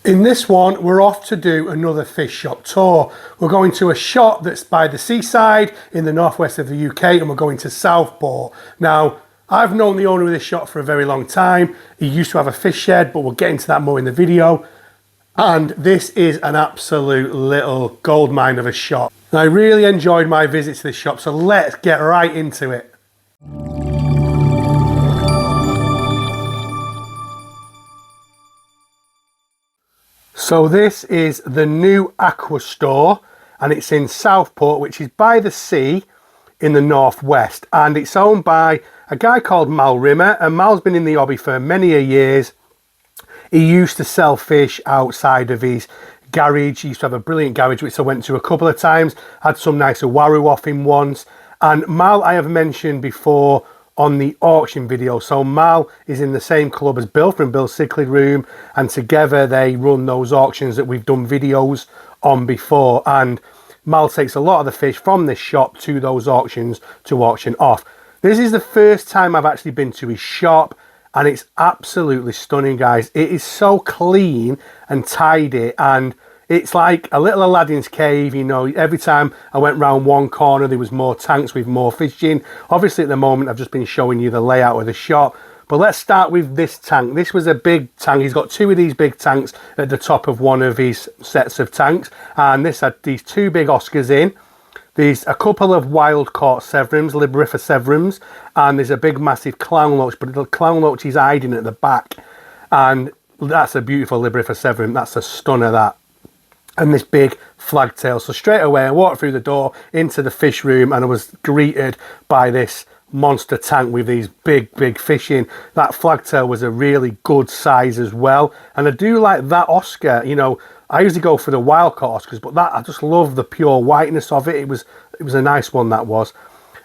In this one, we're off to do another fish shop tour. We're going to a shop that's by the seaside in the northwest of the UK, and we're going to Southport. Now, I've known the owner of this shop for a very long time. He used to have a fish shed, but we'll get into that more in the video. And this is an absolute little goldmine of a shop. And I really enjoyed my visit to this shop, so let's get right into it. So this is the new Aquastore, and it's in Southport, which is by the sea in the northwest, and it's owned by a guy called Mal Rimmer, and Mal's been in the hobby for many a years. He used to sell fish outside of his garage. He used to have a brilliant garage, which I went to a couple of times, had some nice waroo off him once. And Mal I have mentioned before on the auction video. So Mal is in the same club as Bill from Bill's Cichlid Room, and together they run those auctions that we've done videos on before, and Mal takes a lot of the fish from this shop to those auctions to auction off. This is the first time I've actually been to his shop, and it's absolutely stunning, guys. It is so clean and tidy, and it's like a little Aladdin's cave, you know. Every time I went round one corner, there was more tanks with more fishing. Obviously, at the moment, I've just been showing you the layout of the shop. But let's start with this tank. This was a big tank. He's got two of these big tanks at the top of one of his sets of tanks. And this had these two big Oscars in. There's a couple of wild-caught severums, Liberifer severums. And there's a big, massive clown loach. But the clown loach is hiding at the back. And that's a beautiful Liberifer severum. That's a stunner, that. And this big flagtail. So straight away I walked through the door into the fish room, and I was greeted by this monster tank with these big fish in. That flagtail was a really good size as well, and I do like that Oscar. You know, I usually go for the wild caught Oscars, but that, I just love the pure whiteness of it. It was a nice one, that was.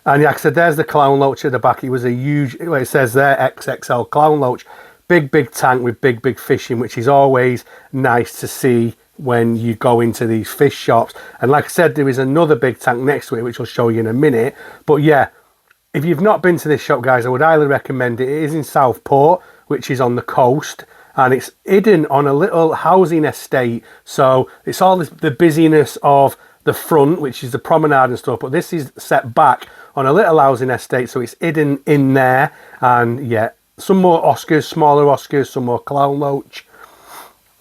And like I said, there's the clown loach at the back. It was a huge, it says there, XXL clown loach. Big tank with big fish in, which is always nice to see when you go into these fish shops. And like I said, there is another big tank next to it, which I'll show you in a minute. But yeah, if you've not been to this shop, guys, I would highly recommend it. It is in Southport, which is on the coast, and it's hidden on a little housing estate. So it's all the busyness of the front, which is the promenade and stuff, but this is set back on a little housing estate, so it's hidden in there. And yeah, some more Oscars, smaller Oscars, some more clown loach.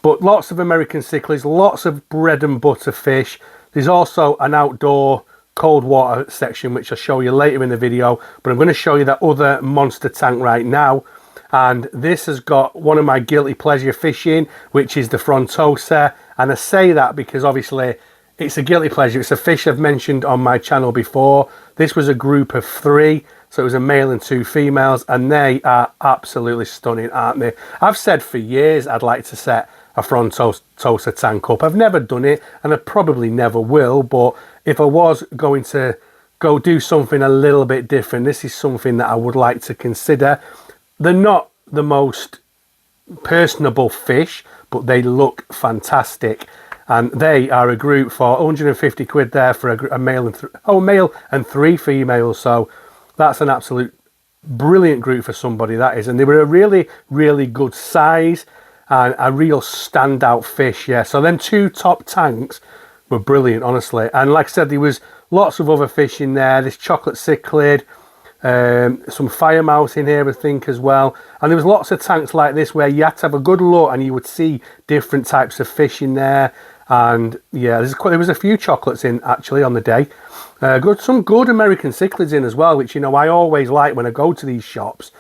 But lots of American cichlids, lots of bread and butter fish. There's also an outdoor cold water section, which I'll show you later in the video. But I'm going to show you that other monster tank right now. And this has got one of my guilty pleasure fishing, which is the frontosa. And I say that because obviously it's a guilty pleasure. It's a fish I've mentioned on my channel before. This was a group of 3. So it was a male and 2 females. And they are absolutely stunning, aren't they? I've said for years I'd like to set a frontosa tank up. I've never done it, and I probably never will, but if I was going to go do something a little bit different, this is something that I would like to consider. They're not the most personable fish, but they look fantastic, and they are a group for 150 quid there for a male and male and 3 females. So that's an absolute brilliant group for somebody, that is. And they were a really good size and a real standout fish. Yeah, so then 2 top tanks were brilliant, honestly. And like I said, there was lots of other fish in there. This chocolate cichlid, some fire mouse in here, I think, as well. And there was lots of tanks like this where you had to have a good look, and you would see different types of fish in there. And yeah, there was a few chocolates in actually on the day. Some good American cichlids in as well, which, you know, I always like when I go to these shops.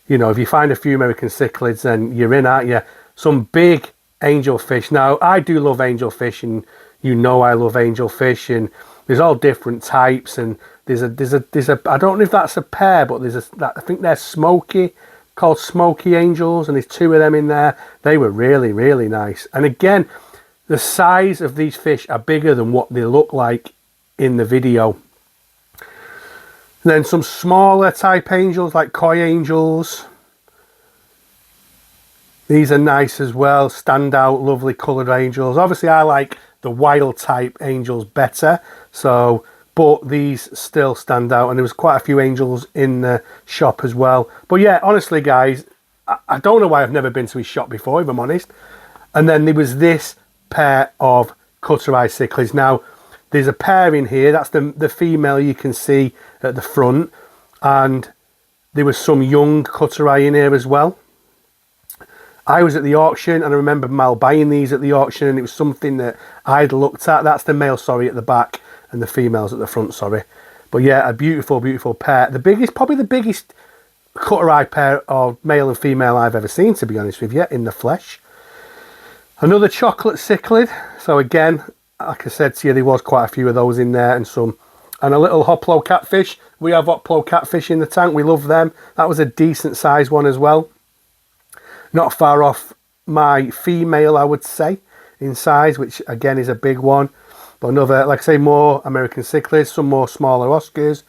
You know, if you find a few American cichlids, then you're in, aren't you? Some big angelfish. Now, I do love angelfish, and you know I love angelfish, and there's all different types. And there's a I don't know if that's a pair, but I think they're smoky, called smoky angels, and there's 2 of them in there. They were really nice. And again, the size of these fish are bigger than what they look like in the video. Then some smaller type angels, like koi angels. These are nice as well, stand out, lovely coloured angels. Obviously, I like the wild type angels better, so, but these still stand out, and there was quite a few angels in the shop as well. But yeah, honestly, guys, I don't know why I've never been to his shop before, if I'm honest. And then there was this pair of cutter-eye cichlids. Now, there's a pair in here. That's the female you can see at the front. And there was some young cutter-eye in here as well. I was at the auction, and I remember Mal buying these at the auction, and it was something that I'd looked at. That's the male, sorry, at the back, and the females at the front, sorry. But yeah, a beautiful, beautiful pair. The biggest, probably the biggest cutter-eye pair of male and female I've ever seen, to be honest with you, in the flesh. Another chocolate cichlid. So again, like I said to you, there was quite a few of those in there, and a little hoplo catfish. We have hoplo catfish in the tank. We love them. That was a decent sized one as well. Not far off my female, I would say, in size, which again is a big one. But another, like I say, more American cichlids, some more smaller Oscars,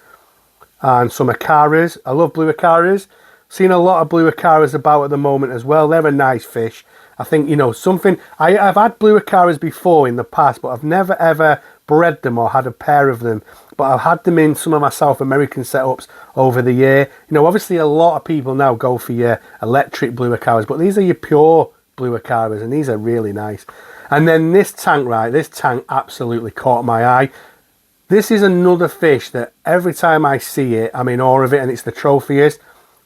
and some Acaras. I love blue Acaras. Seen a lot of blue Acaras about at the moment as well. They're a nice fish. I think, you know, something... I've had blue Acaras before in the past, but I've never ever bred them or had a pair of them. But I've had them in some of my South American setups over the year. You know, obviously a lot of people now go for your electric blue Acaras, but these are your pure blue Acaras, and these are really nice. And then this tank, right, this tank absolutely caught my eye. This is another fish that every time I see it, I'm in awe of it, and it's the trophiest.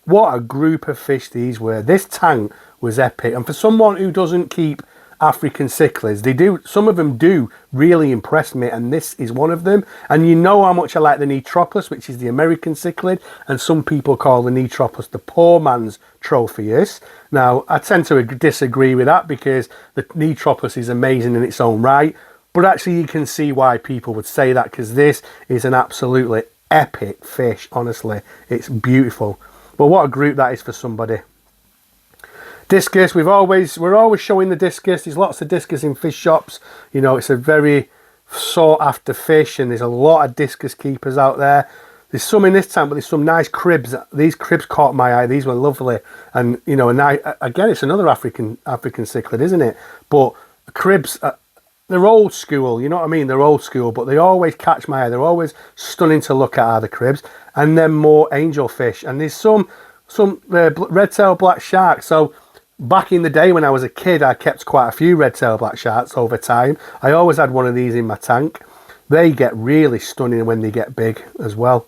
What a group of fish these were. This tank was epic. And for someone who doesn't keep African cichlids, some of them do really impress me, and this is one of them. And you know how much I like the Nitropus, which is the American cichlid, and some people call the Nitropus the poor man's Tropheus. Now, I tend to disagree with that, because the Nitropus is amazing in its own right, but actually you can see why people would say that, because this is an absolutely epic fish. Honestly, it's beautiful. But what a group that is for somebody. Discus, we're always showing the discus. There's lots of discus in fish shops. You know, it's a very sought after fish, and there's a lot of discus keepers out there. There's some in this tank, but there's some nice cribs. These cribs caught my eye. These were lovely. And, you know, again, it's another African cichlid, isn't it? But cribs, they're old school, you know what I mean? They're old school, but they always catch my eye. They're always stunning to look at, are the cribs. And then more angelfish. And there's some red-tailed black sharks. So back in the day when I was a kid, I kept quite a few red-tailed black sharks over time. I always had one of these in my tank. They get really stunning when they get big as well.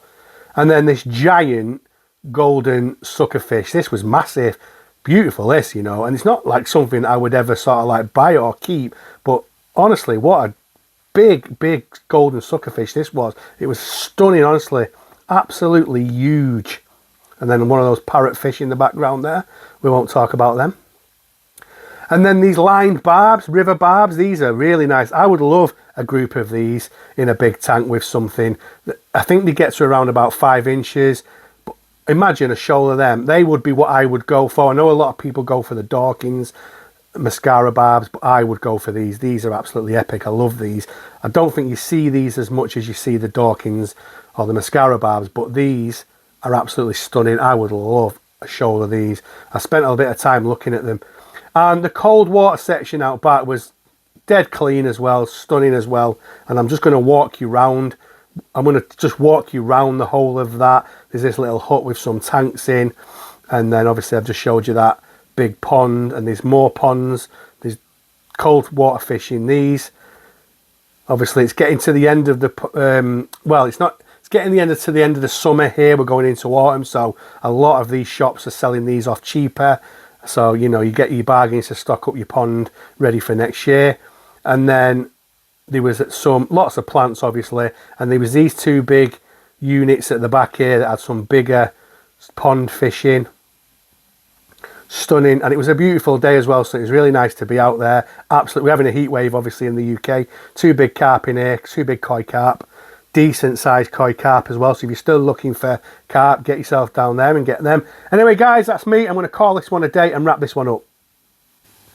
And then this giant golden suckerfish. This was massive. Beautiful, this, you know. And it's not like something I would ever sort of like buy or keep. But honestly, what a big, big golden suckerfish this was. It was stunning, honestly. Absolutely huge. And then one of those parrotfish in the background there. We won't talk about them. And then these lined barbs, river barbs, these are really nice. I would love a group of these in a big tank with something. I think they get to around about 5 inches. But imagine a shoal of them. They would be what I would go for. I know a lot of people go for the Dawkins, mascara barbs, but I would go for these. These are absolutely epic. I love these. I don't think you see these as much as you see the Dawkins or the mascara barbs, but these are absolutely stunning. I would love a shoal of these. I spent a bit of time looking at them. And the cold water section out back was dead clean as well, stunning as well. And I'm just going to walk you round. I'm going to just walk you round the whole of that. There's this little hut with some tanks in. And then obviously I've just showed you that big pond, and there's more ponds. There's cold water fish in these. Obviously it's getting to the end of the, it's getting to the end of the summer here. We're going into autumn, so a lot of these shops are selling these off cheaper. So, you know, you get your bargains to stock up your pond ready for next year. And then there was lots of plants, obviously, and there was these 2 big units at the back here that had some bigger pond fish in. Stunning, and it was a beautiful day as well, so it was really nice to be out there. Absolutely, we're having a heat wave obviously in the UK. 2 big carp in here, 2 big koi carp, decent sized koi carp as well. So if you're still looking for carp, get yourself down there and get them. Anyway guys, that's me. I'm going to call this one a day and wrap this one up.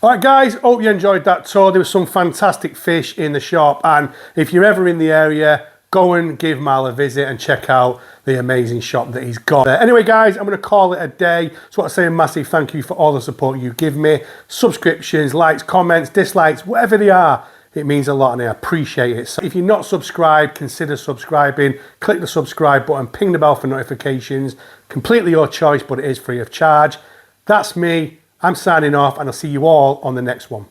Alright guys, hope you enjoyed that tour. There was some fantastic fish in the shop, and if you're ever in the area, go and give Mal a visit and check out the amazing shop that he's got there. Anyway guys, I'm going to call it a day. So I want to say a massive thank you for all the support you give me. Subscriptions, likes, comments, dislikes, whatever they are. It means a lot and I appreciate it. So if you're not subscribed, consider subscribing. Click the subscribe button, ping the bell for notifications. Completely your choice, but it is free of charge. That's me. I'm signing off, and I'll see you all on the next one.